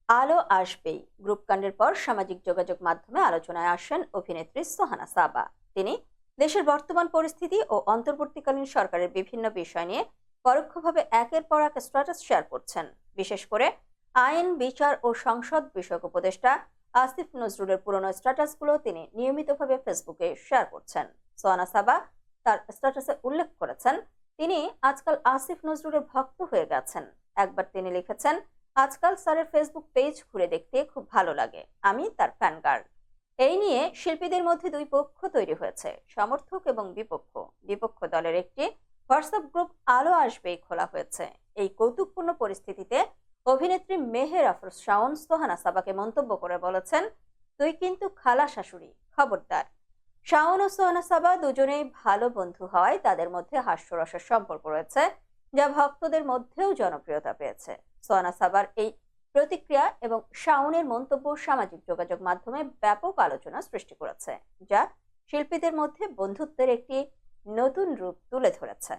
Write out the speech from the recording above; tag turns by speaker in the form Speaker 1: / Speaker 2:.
Speaker 1: আলো আসবেই গ্রুপকাণ্ডের পর সামাজিক যোগাযোগ মাধ্যমে আলোচনায় আসেন অভিনেত্রী সোহানা সাবা। তিনি দেশের বর্তমান পরিস্থিতি ও অন্তর্বর্তীকালীন সরকারের বিভিন্ন বিষয় নিয়ে পরোক্ষভাবে একের পর এক স্ট্যাটাস শেয়ার করছেন। বিশেষ করে আইন, বিচার ও সংসদ বিষয়ক উপদেষ্টা আসিফ নজরুলের পুরনো স্ট্যাটাসগুলো তিনি নিয়মিতভাবে ফেসবুকে শেয়ার করছেন। সোহানা সাবা তার স্ট্যাটাসে উল্লেখ করেছেন, তিনি আজকাল আসিফ নজরুলের ভক্ত হয়ে গেছেন। একবার তিনি লিখেছেন, আজকাল স্যারের ফেসবুক পেজ ঘুরে দেখতে খুব ভালো লাগে, আমি তার ফ্যান গার্ল। এই নিয়ে শিল্পীদের মধ্যে দুই পক্ষ তৈরি হয়েছে, সমর্থক এবং বিপক্ষ। বিপক্ষ দলের একটি হোয়াটসঅ্যাপ গ্রুপ আলো আসবেই খোলা হয়েছে। এই কৌতুকপূর্ণ পরিস্থিতিতে অভিনেত্রী মেহের আফরোজ শাওন সোহানা সাবাকে মন্তব্য করে বলেছেন, তুই কিন্তু খালা শাশুড়ি, খবরদার। শাওন ও সোহানা সাবা দুজনেই ভালো বন্ধু হওয়ায় তাদের মধ্যে হাস্যরসের সম্পর্ক রয়েছে, যা ভক্তদের মধ্যেও জনপ্রিয়তা পেয়েছে। সোহানা সাবার এই প্রতিক্রিয়া এবং শাওনের মন্তব্য সামাজিক যোগাযোগ মাধ্যমে ব্যাপক আলোচনা সৃষ্টি করেছে, যা শিল্পীদের মধ্যে বন্ধুত্বের একটি নতুন রূপ তুলে ধরেছে।